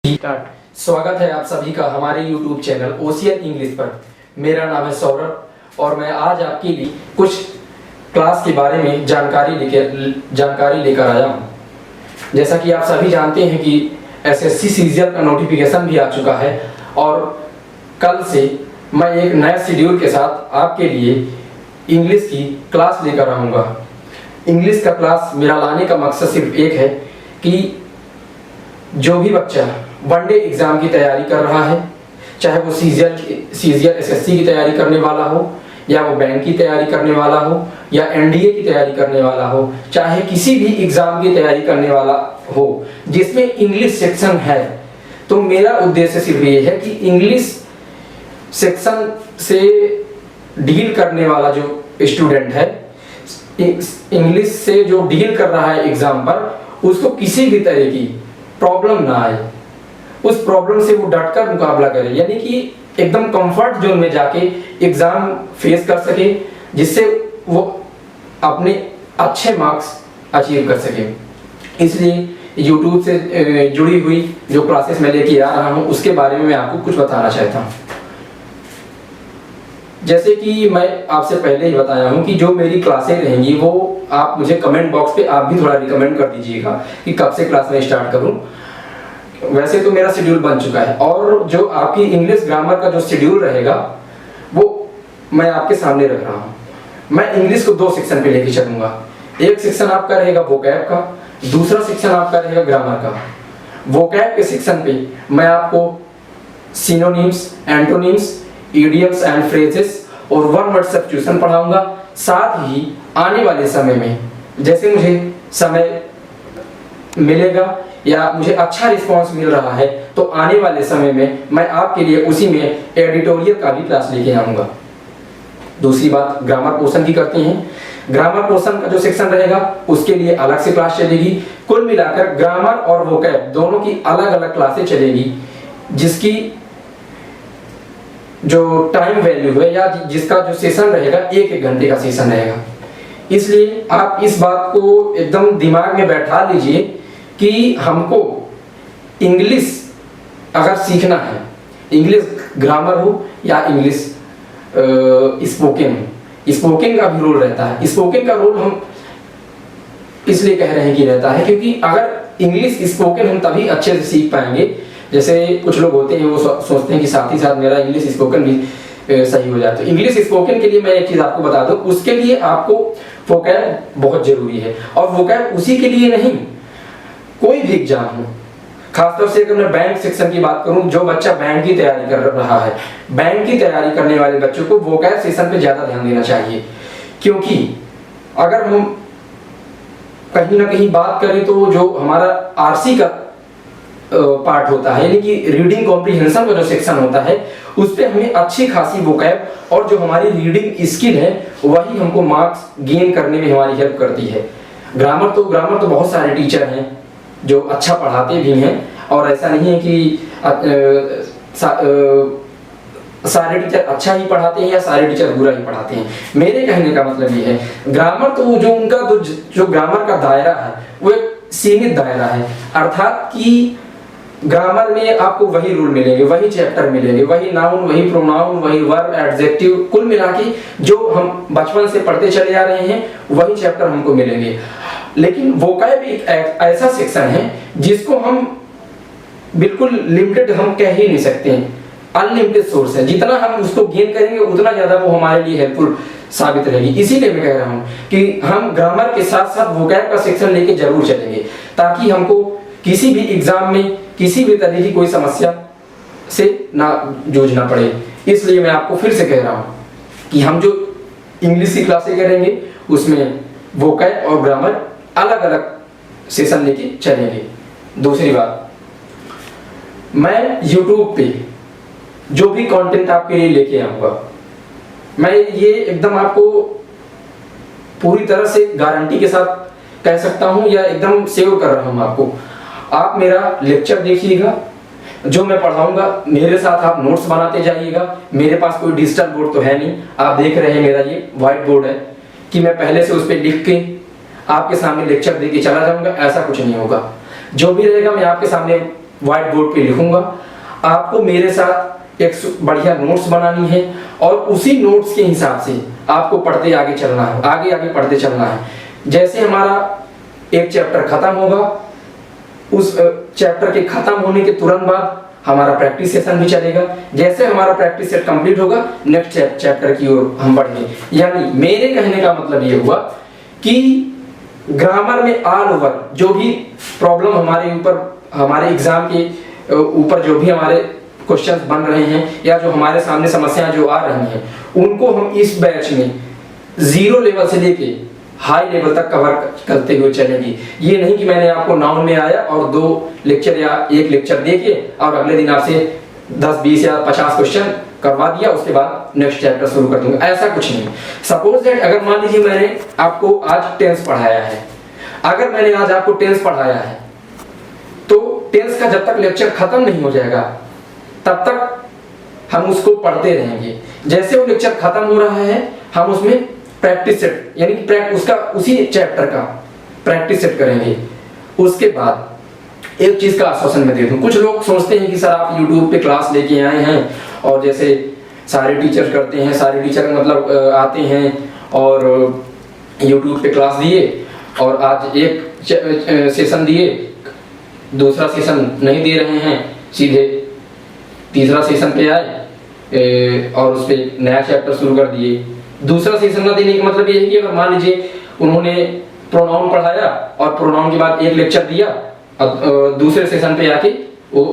स्वागत है आप सभी का हमारे YouTube चैनल ओशियन इंग्लिश पर। मेरा नाम है सौरभ और मैं आज आपके लिए कुछ क्लास के बारे में जानकारी लेकर आया हूँ। जैसा कि आप सभी जानते हैं कि SSC सीजीएल का नोटिफिकेशन भी आ चुका है और कल से मैं एक नए शेड्यूल के साथ आपके लिए इंग्लिश की क्लास लेकर आऊँगा। इंग्लिश का क्लास मेरा लाने का मकसद सिर्फ एक है कि जो भी बच्चा वनडे एग्जाम की तैयारी कर रहा है, चाहे वो सीजीएल SSC की तैयारी करने वाला हो या वो बैंक की तैयारी करने वाला हो या NDA की तैयारी करने वाला हो, चाहे किसी भी एग्जाम की तैयारी करने वाला हो जिसमें इंग्लिश सेक्शन है, तो मेरा उद्देश्य सिर्फ ये है कि इंग्लिश सेक्शन से डील करने वाला जो स्टूडेंट है, इंग्लिश से जो डील कर रहा है एग्जाम पर, उसको किसी भी तरह की प्रॉब्लम ना आए, उस प्रॉब्लम से वो डटकर मुकाबला करे, यानी कि एकदम कंफर्ट जोन में जाके एग्जाम फेस कर सके, जिससे वो अपने अच्छे मार्क्स अचीव कर सके। इसलिए YouTube से जुड़ी हुई जो क्लासेस मैं लेके आ रहा हूँ उसके बारे में मैं आपको कुछ बताना चाहता हूँ। जैसे कि मैं आपसे पहले ही बताया हूँ कि जो मेरी क्लासें रहेंगी वो आप मुझे कमेंट बॉक्स पे आप भी थोड़ा रिकमेंड कर दीजिएगा कि कब से क्लास में स्टार्ट करूँ। वैसे तो मेरा शेड्यूल बन चुका है और जो आपकी इंग्लिश ग्रामर का जो शेड्यूल रहेगा वो मैं आपके सामने रख रहा हूँ। मैं इंग्लिश को दो सेक्शन पे लेके चलूँगा। एक सेक्शन आपका रहेगा वोकैब का, दूसरा सेक्शन आपका रहेगा ग्रामर का। वोकैब के सेक्शन पे मैं आपको synonyms, antonyms, idioms and phrases और वन वर्ड सब्स्टिट्यूशन पढ़ाऊंगा। साथ ही आने वाले समय में जैसे मुझे समय मिलेगा या मुझे अच्छा रिस्पांस मिल रहा है तो आने वाले समय में मैं आपके लिए उसी में एडिटोरियल का भी क्लास लेके आऊंगा। दूसरी बात ग्रामर पोर्शन की करते हैं। ग्रामर पोर्शन का जो सेक्शन रहेगा उसके लिए अलग से क्लास चलेगी। कुल मिलाकर ग्रामर और वोकैब दोनों की अलग अलग क्लासें चलेगी, जिसकी जो टाइम वैल्यू है या जिसका जो सेशन रहेगा एक घंटे का सेशन रहेगा। इसलिए आप इस बात को एकदम दिमाग में बैठा लीजिए कि हमको इंग्लिश अगर सीखना है, इंग्लिश ग्रामर हो या इंग्लिश स्पोकन का भी रोल रहता है। स्पोकन का रोल हम इसलिए कह रहे हैं कि रहता है क्योंकि अगर इंग्लिश स्पोकन हम तभी अच्छे से सीख पाएंगे। जैसे कुछ लोग होते हैं वो सोचते हैं कि साथ ही साथ मेरा इंग्लिश स्पोकन भी सही हो जाए। तो इंग्लिश स्पोकन के लिए मैं एक चीज आपको बता दूं, उसके लिए आपको वोकैब बहुत जरूरी है। और वोकैब उसी के लिए नहीं, कोई भी एग्जाम हो, खासतौर से अगर मैं बैंक सेक्शन की बात करूं, जो बच्चा बैंक की तैयारी कर रहा है, बैंक की तैयारी करने वाले बच्चों को वोकैब सेक्शन पे ज्यादा ध्यान देना चाहिए। क्योंकि अगर हम कहीं ना कहीं बात करें तो जो हमारा RC का पार्ट होता है, यानी कि रीडिंग कॉम्प्रिहेंशन का जो सेक्शन होता है, उस पे हमें अच्छी खासी वोकैब और जो हमारी रीडिंग स्किल है वही हमको मार्क्स गेन करने में हमारी हेल्प करती है। ग्रामर तो बहुत सारे टीचर हैं जो अच्छा पढ़ाते भी हैं, और ऐसा नहीं है कि सारे टीचर अच्छा ही पढ़ाते हैं या सारे टीचर बुरा ही पढ़ाते हैं। मेरे कहने का मतलब ये है, ग्रामर तो जो उनका जो ग्रामर का दायरा है वो एक सीमित दायरा है। अर्थात कि ग्रामर में आपको वही रूल मिलेंगे, वही चैप्टर मिलेंगे, वही नाउन, वही प्रोनाउन, वही वर्ब, एडजेक्टिव, कुल मिला के जो हम बचपन से पढ़ते चले आ रहे हैं वही चैप्टर हमको मिलेंगे। लेकिन वोकैब एक ऐसा सेक्शन है जिसको हम बिल्कुल लिमिटेड हम कह ही नहीं सकते हैं, अनलिमिटेड सोर्स है। जितना हम उसको गेन करेंगे उतना ज्यादा वो हमारे लिए हेल्पफुल साबित रहेगी। इसीलिए मैं कह रहा हूँ कि हम ग्रामर के साथ साथ वोकैब का सेक्शन लेके जरूर चलेंगे, ताकि हमको किसी भी एग्जाम में किसी भी तरह की कोई समस्या से ना जूझना पड़े। इसलिए मैं आपको फिर से कह रहा हूँ कि हम जो इंग्लिश की क्लासें करेंगे उसमें वोकैब और ग्रामर अलग अलग सेशन लेके चलेंगे। दूसरी बात, मैं YouTube पे जो भी कंटेंट आपके लिए लेके आऊंगा, मैं ये एकदम आपको पूरी तरह से गारंटी के साथ कह सकता हूं या एकदम सेव कर रहा हूं आपको। आप मेरा लेक्चर देखिएगा, जो मैं पढ़ाऊंगा मेरे साथ आप नोट्स बनाते जाइएगा। मेरे पास कोई डिजिटल बोर्ड तो है नहीं, आप देख रहे हैं मेरा ये व्हाइट बोर्ड है कि मैं पहले से उस पर लिख के आपके सामने लेक्चर देके चला जाऊंगा, ऐसा कुछ नहीं होगा। जो भी रहेगा मैं आपके सामने व्हाइट बोर्ड पे लिखूंगा। आपको मेरे साथ एक बढ़िया नोट्स बनानी है और उसी नोट्स के हिसाब से आपको पढ़ते आगे चलना है, आगे आगे पढ़ते चलना है। जैसे हमारा एक चैप्टर खत्म होगा, उस चैप्टर के खत्म होने के तुरंत बाद हमारा प्रैक्टिस सेशन भी चलेगा। जैसे हमारा प्रैक्टिस सेट कंप्लीट होगा, नेक्स्ट चैप्टर की ओर हम बढ़ेंगे। यानी मेरे कहने का मतलब ये हुआ कि ग्रामर में ऑल ओवर जो भी प्रॉब्लम हमारे ऊपर, हमारे एग्जाम के ऊपर जो भी हमारे क्वेश्चंस बन रहे हैं या जो हमारे सामने समस्याएं जो आ रही हैं, उनको हम इस बैच में 0 लेवल से लेके हाई लेवल तक कवर करते हुए चलेंगे। ये नहीं कि मैंने आपको नाउन में आया और 2 लेक्चर या 1 लेक्चर देके और अगले दिन आपसे 10, 20 या 50 क्वेश्चन करवा दिया, उसके बाद नेक्स्ट चैप्टर शुरू कर दूंगा, ऐसा कुछ नहीं। सपोज दैट अगर मान लीजिए मैंने आपको आज टेंस पढ़ाया है, अगर मैंने आज आपको टेंस पढ़ाया है तो टेंस का जब तक लेक्चर खत्म नहीं हो जाएगा तब तक हम उसको पढ़ते रहेंगे। जैसे वो लेक्चर खत्म हो रहा है, हम उसमें प्रैक्टिस सेट यानी कि उसका उसी चैप्टर का प्रैक्टिस सेट करेंगे। उसके बाद एक चीज का आश्वासन मैं दे दूं, कुछ लोग सोचते हैं कि सर आप YouTube पे क्लास लेके आए हैं और जैसे सारे टीचर करते हैं, सारे टीचर मतलब आते हैं और YouTube पे क्लास दिए और आज एक सेशन दिए, दूसरा सेशन नहीं दे रहे हैं, सीधे तीसरा सेशन पे आए और उस पे नया चैप्टर शुरू कर दिए। दूसरा सेशन ना देने का मतलब ये है कि अगर मान लीजिए उन्होंने प्रोनाउन पढ़ाया और प्रोनाउन के बाद 1 लेक्चर दिया और दूसरे सेशन पे आके वो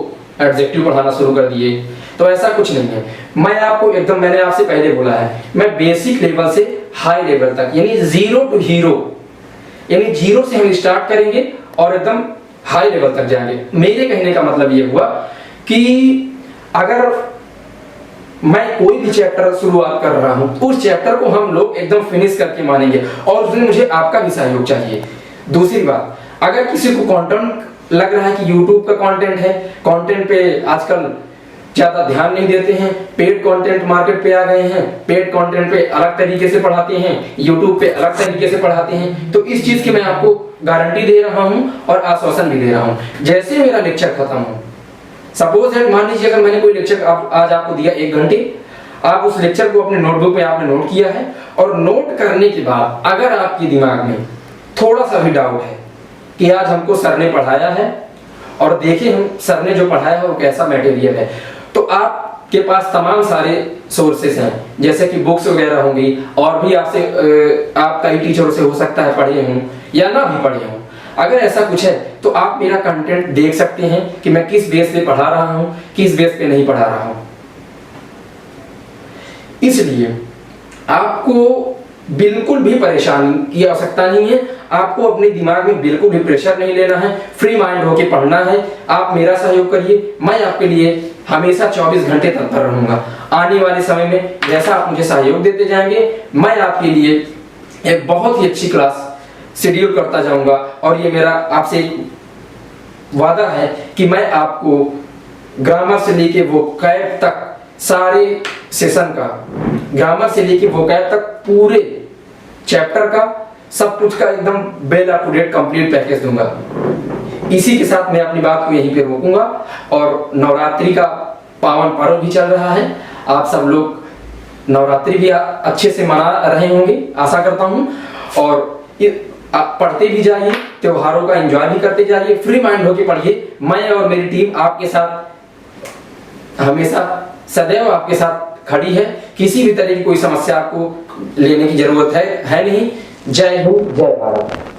एडजेक्टिव पढ़ाना शुरू कर दिए, तो ऐसा कुछ नहीं है। मैं आपको एकदम, मैंने आपसे पहले बोला है, मैं बेसिक लेवल से हाई लेवल तक यानी 0 to हीरो, यानी 0 से हम स्टार्ट करेंगे और एकदम हाई लेवल तक जाएंगे। मेरे कहने का मतलब ये हुआ कि अगर मैं कोई भी चैप्टर शुरुआत कर रहा हूं, उस चैप्टर को हम लोग एकदम फिनिश करके मानेंगे और उसमें मुझे आपका भी सहयोग चाहिए। दूसरी बात, अगर किसी को कंटेंट लग रहा है कि YouTube का कंटेंट है, कंटेंट पे आजकल ज्यादा ध्यान नहीं देते हैं, पेड कंटेंट मार्केट पे आ गए हैं, पेड कंटेंट पे अलग तरीके से पढ़ाते हैं, YouTube पे अलग तरीके से पढ़ाते हैं, तो इस चीज की मैं आपको गारंटी दे रहा हूं और आश्वासन भी दे रहा हूं। जैसे मेरा लेक्चर खत्म हो, सपोज दैट मान लीजिए अगर मैंने कोई लेक्चर आज आपको दिया 1 घंटे, आप उस लेक्चर को अपने नोटबुक में आपने नोट किया है और नोट करने के बाद अगर आपके दिमाग में थोड़ा सा भी डाउट है कि आज हमको सर ने पढ़ाया है और देखिए हम सर ने जो पढ़ाया है वो कैसा मटेरियल है, तो आपके पास तमाम सारे सोर्सेस हैं, जैसे कि बुक्स वगैरह होंगी और भी आपसे आप कई टीचरों से हो सकता है पढ़े हों या ना भी पढ़े हों। अगर ऐसा कुछ है तो आप मेरा कंटेंट देख सकते हैं कि मैं किस बेस पे पढ़ा रहा हूं, किस बेस पे नहीं पढ़ा रहा हूं। इसलिए आपको बिल्कुल भी परेशानी की आवश्यकता नहीं है, आपको अपने दिमाग में बिल्कुल भी प्रेशर नहीं लेना है, फ्री माइंड होके पढ़ना है। आप मेरा सहयोग करिए, मैं आपके लिए हमेशा 24 घंटे तत्पर रहूंगा। आने वाले समय में जैसा आप मुझे सहयोग देते जाएंगे, मैं आपके लिए एक बहुत ही अच्छी क्लास शेड्यूल करता जाऊंगा और ये मेरा आपसे वादा है कि मैं आपको ग्रामर से लेके वोकैब तक सारे सेशन का, ग्रामर से लेके वोकैब तक पूरे चैप्टर का, सब कुछ का एकदम well up to date complete package दूंगा। इसी के साथ मैं अपनी बात को यहीं पे रोकूंगा और नवरात्रि का पावन पर्व भी चल रहा है, आप सब लोग नवरात्रि भी अच्छे से मना रहे होंगे आशा करता हूं, और आप पढ़ते भी जाइए, त्योहारों का एंजॉय भी करते जाइए, फ्री माइंड होके पढ़िए। मैं और मेरी टीम आपके साथ हमेशा सदैव आपके साथ खड़ी है, किसी भी तरह की कोई समस्या आपको लेने की जरूरत है नहीं। जय हिंद, जय भारत।